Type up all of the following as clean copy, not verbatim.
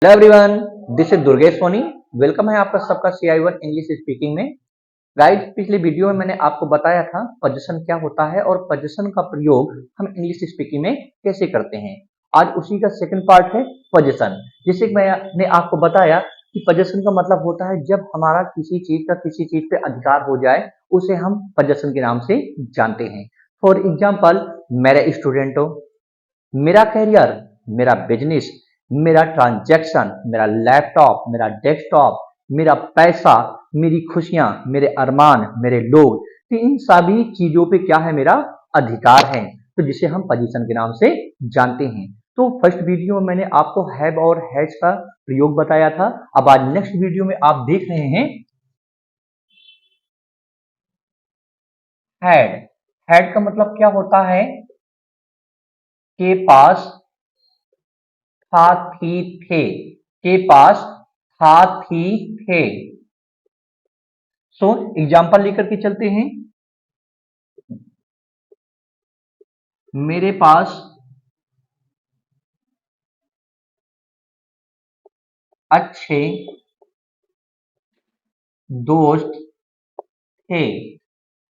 Hello everyone, this is Durgesh Soni. Welcome है आपका सबका CI1 इंग्लिश स्पीकिंग में। गाइस, पिछले वीडियो में मैंने आपको बताया था पोजीशन क्या होता है और पोजीशन का प्रयोग हम इंग्लिश स्पीकिंग में कैसे करते हैं। आज उसी का सेकंड पार्ट है पोजीशन। जैसे कि मैंने आपको बताया कि पोजीशन का मतलब होता है जब हमारा किसी चीज का किसी चीज पे अधिकार हो जाए, उसे हम पोजीशन के नाम से जानते हैं। फॉर एग्जाम्पल, मेरा स्टूडेंट हो, मेरा करियर, मेरा बिजनेस, मेरा ट्रांजैक्शन, मेरा लैपटॉप, मेरा डेस्कटॉप, मेरा पैसा, मेरी खुशियां, मेरे अरमान, मेरे लोग, तो इन सभी चीजों पे क्या है, मेरा अधिकार है, तो जिसे हम पोजीशन के नाम से जानते हैं। तो फर्स्ट वीडियो में मैंने आपको हैव और हैज का प्रयोग बताया था। अब आज नेक्स्ट वीडियो में आप देख रहे हैं हैड। हैड का मतलब क्या होता है? के पास था, थी, थे, के पास था, थी, थे। सो एग्जाम्पल लेकर के चलते हैं। मेरे पास अच्छे दोस्त थे।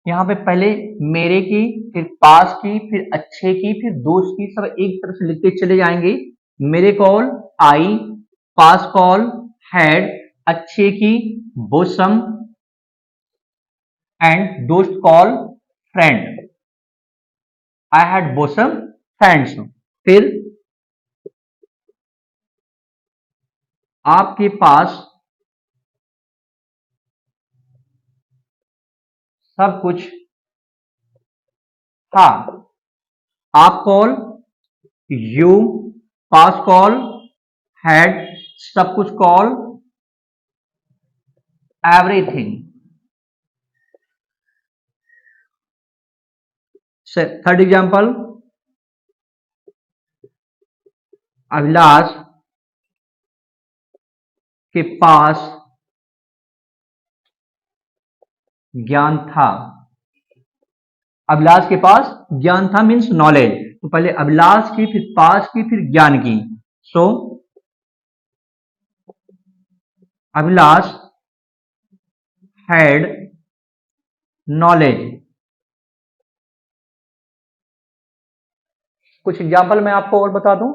यहाँ पे पहले मेरे की, फिर पास की, फिर अच्छे की, फिर दोस्त की, सब एक तरफ से लिखते चले जाएंगे। मेरे कॉल आई, पास कॉल हैड, अच्छे की बोसम एंड दोस्त call friend. I had bosom friends. फिर आपके पास सब कुछ था। आप कॉल यू, पास कॉल हैड, सब कुछ call everything. Third example, Abhilash के पास ज्ञान था। अभिलाष के पास ज्ञान था मीन्स नॉलेज। तो पहले अभिलाष की, फिर पास की, फिर ज्ञान की। सो अभिलाष हैड नॉलेज। कुछ एग्जाम्पल मैं आपको और बता दूं।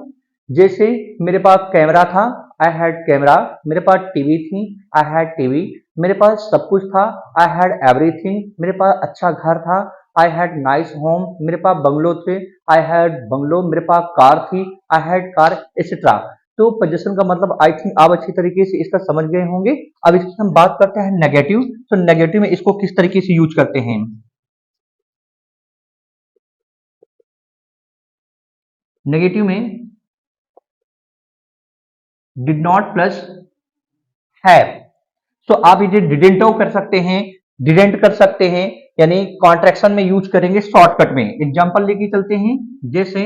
जैसे मेरे पास कैमरा था, आई हैड कैमरा। मेरे पास टीवी थी, आई हैड टीवी। मेरे पास सब कुछ था, आई हैड एवरीथिंग। मेरे पास अच्छा घर था, आई हैड नाइस होम। मेरे पास बंगलो थे, आई हैड बंगलो। मेरे पास कार थी, आई हैड कार, एक्सेट्रा। तो पोजीशन का मतलब आई थिंक आप अच्छी तरीके से इसका समझ गए होंगे। अब इसकी हम बात करते हैं नेगेटिव। तो नेगेटिव में इसको किस तरीके से यूज करते हैं? नेगेटिव में डिड नॉट प्लस हैव। तो आप इसे डिडेंटो कर सकते हैं, डिडेंट कर सकते हैं, यानी कॉन्ट्रैक्शन में यूज करेंगे शॉर्टकट में। एग्जांपल लेके चलते हैं। जैसे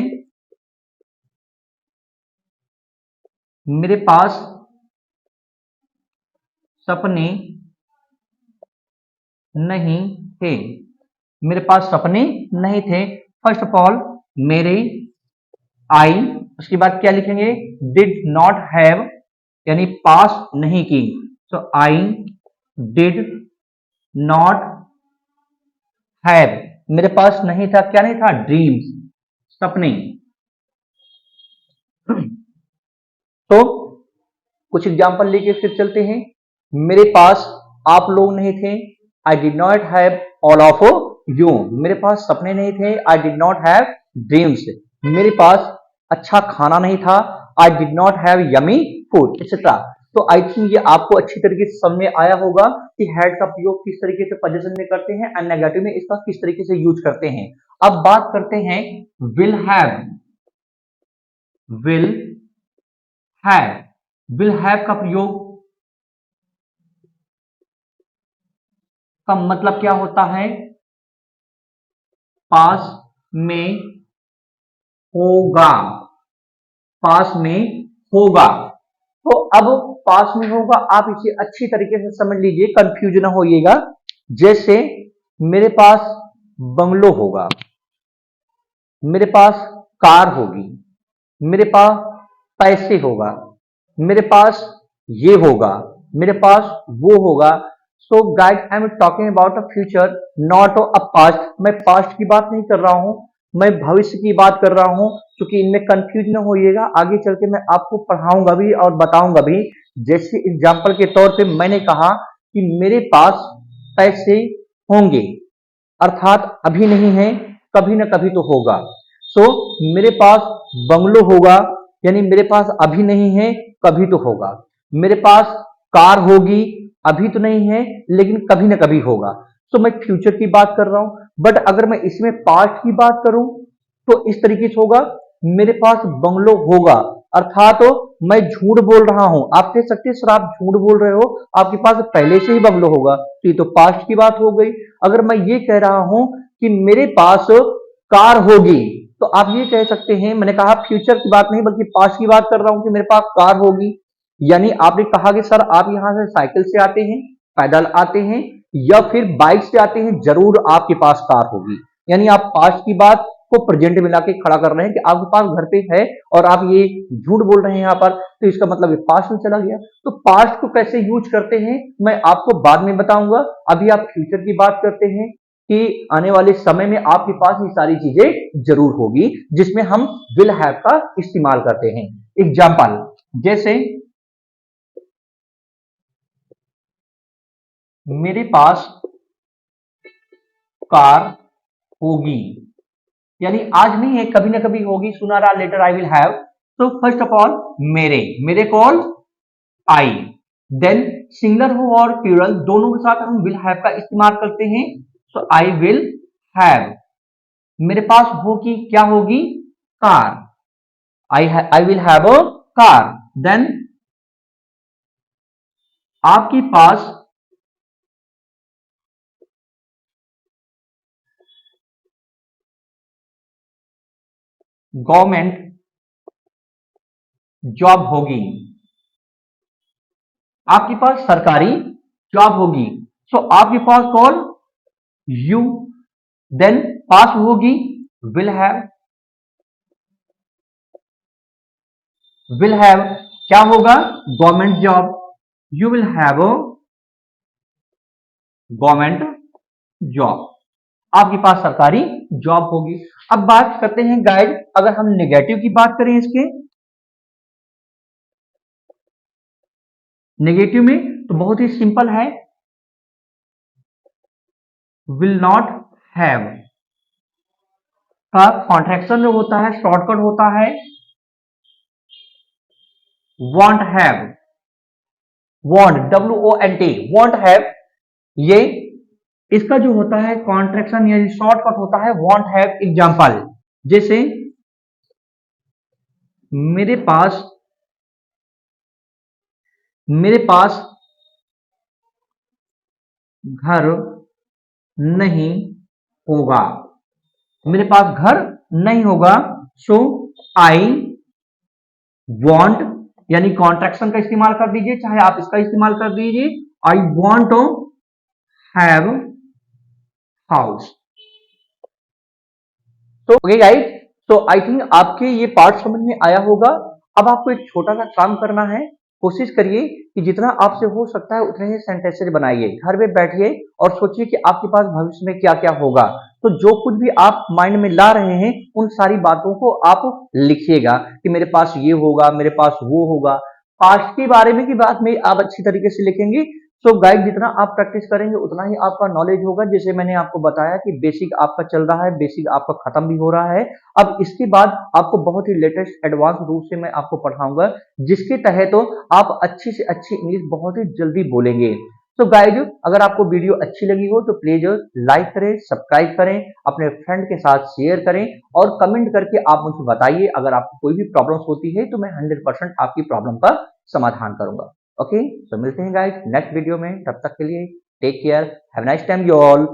मेरे पास सपने नहीं थे। मेरे पास सपने नहीं थे। फर्स्ट ऑफ ऑल मेरे आई, उसके बाद क्या लिखेंगे? डिड नॉट हैव, यानी पास नहीं की। तो आई डिड नॉट हैव, मेरे पास नहीं था, क्या नहीं था? ड्रीम्स, सपने। तो कुछ एग्जाम्पल लेके फिर चलते हैं। मेरे पास आप लोग नहीं थे, I did not have all of you. मेरे पास सपने नहीं थे, I did not have dreams. मेरे पास अच्छा खाना नहीं था, I did not have yummy food, etcetera. तो आई थिंक ये आपको अच्छी तरीके से समझ में आया होगा कि हैड का प्रयोग किस तरीके से पोजीशन में करते हैं एंड नेगेटिव में इसका किस तरीके से यूज करते हैं। अब बात करते हैं will have. Will have, will have का प्रयोग का मतलब क्या होता है? पास में होगा, पास में होगा। तो अब पास में होगा, आप इसे अच्छी तरीके से समझ लीजिए, कंफ्यूज ना होइएगा। जैसे मेरे पास बंगलो होगा, मेरे पास कार होगी, मेरे पास पैसे होगा, मेरे पास ये होगा, मेरे पास वो होगा। So guide I am talking about a future, not a past. मैं पास्ट की बात नहीं कर रहा हूं, मैं भविष्य की बात कर रहा हूं, क्योंकि इनमें कंफ्यूज न होइएगा। आगे चल के मैं आपको पढ़ाऊंगा भी और बताऊंगा भी। जैसे एग्जाम्पल के तौर पे मैंने कहा कि मेरे पास पैसे होंगे, अर्थात अभी नहीं है, कभी ना कभी तो होगा। सो मेरे पास बंगलो होगा, यानी मेरे पास अभी नहीं है, कभी तो होगा। मेरे पास कार होगी, अभी तो नहीं है, लेकिन कभी ना कभी होगा। सो मैं फ्यूचर की बात कर रहा हूं। बट अगर मैं इसमें पास्ट की बात करूं तो इस तरीके से होगा, मेरे पास बंगलो होगा, अर्थात तो मैं झूठ बोल रहा हूं। आप कह सकते हैं सर आप झूठ बोल रहे हो, आपके पास पहले से ही बंगलो होगा, तो ये तो पास्ट की बात हो गई। अगर मैं ये कह रहा हूं कि मेरे पास कार होगी, तो आप ये कह सकते हैं, मैंने कहा फ्यूचर की बात नहीं बल्कि पास्ट की बात कर रहा हूं कि मेरे पास कार होगी। यानी आपने कहा कि सर आप यहां से साइकिल से आते हैं, पैदल आते हैं, या फिर बाइक से आते हैं, जरूर आपके पास कार होगी। यानी आप पास्ट की बात को प्रेजेंट में लाके खड़ा कर रहे हैं कि आपके पास घर पे है और आप ये झूठ बोल रहे हैं यहाँ पर, तो इसका मतलब ये पास्ट में चला गया। तो पास्ट को कैसे यूज करते हैं मैं आपको बाद में बताऊंगा। अभी आप फ्यूचर की बात करते हैं कि आने वाले समय में आपके पास ये सारी चीजें जरूर होगी, जिसमें हम विल हैव का इस्तेमाल करते हैं। एग्जाम्पल जैसे मेरे पास कार होगी, यानी आज नहीं है, कभी ना कभी होगी। Sooner or later I will have. तो फर्स्ट ऑफ ऑल मेरे, मेरे कौन, आई। देन सिंगुलर हो और प्लूरल दोनों के साथ हम विल हैव का इस्तेमाल करते हैं। तो आई विल हैव। मेरे पास होगी, क्या होगी, car. I will have a car. Then आपके पास गवर्नमेंट जॉब होगी, आपके पास सरकारी जॉब होगी। सो आपके पास कौन, यू। देन पास होगी, विल हैव। विल हैव क्या होगा, government job. You will have a government job, आपके पास सरकारी जॉब होगी। अब बात करते हैं गाइड, अगर हम नेगेटिव की बात करें इसके, नेगेटिव में तो बहुत ही सिंपल है, विल नॉट हैव का कॉन्ट्रैक्शन जो होता है, शॉर्टकट होता है want have. Want, WONT, want have, ये इसका जो होता है कॉन्ट्रैक्शन या शॉर्टकट होता है वॉन्ट हैव। एग्जांपल जैसे मेरे पास, मेरे पास घर नहीं होगा, मेरे पास घर नहीं होगा। सो आई वॉन्ट, यानी कॉन्ट्रैक्शन का इस्तेमाल कर दीजिए, चाहे आप इसका इस्तेमाल कर दीजिए, I want to have house. तो ओके गाइस, तो आई थिंक आपके ये पार्ट समझ में आया होगा। अब आपको एक छोटा सा काम करना है, कोशिश करिए कि जितना आपसे हो सकता है उतने ही सेंटेंसेस बनाइए, घर में बैठिए और सोचिए कि आपके पास भविष्य में क्या क्या होगा। तो जो कुछ भी आप माइंड में ला रहे हैं उन सारी बातों को आप लिखिएगा कि मेरे पास ये होगा, मेरे पास वो होगा। पास्ट के बारे में की बात में आप अच्छी तरीके से लिखेंगे। सो गाइड जितना आप प्रैक्टिस करेंगे उतना ही आपका नॉलेज होगा। जैसे मैंने आपको बताया कि बेसिक आपका चल रहा है, बेसिक आपका खत्म भी हो रहा है। अब इसके बाद आपको बहुत ही लेटेस्ट एडवांस रूप से मैं आपको पढ़ाऊंगा, जिसके तहत तो आप अच्छी से अच्छी इंग्लिश बहुत ही जल्दी बोलेंगे। तो गाइड अगर आपको वीडियो अच्छी लगी हो तो प्लीज लाइक करें, सब्सक्राइब करें, अपने फ्रेंड के साथ शेयर करें और कमेंट करके आप मुझे बताइए। अगर आपको कोई भी प्रॉब्लम होती है तो मैं 100% आपकी प्रॉब्लम का समाधान करूंगा। ओके, तो मिलते हैं गाइस नेक्स्ट वीडियो में, तब तक के लिए take care, have nice time you all.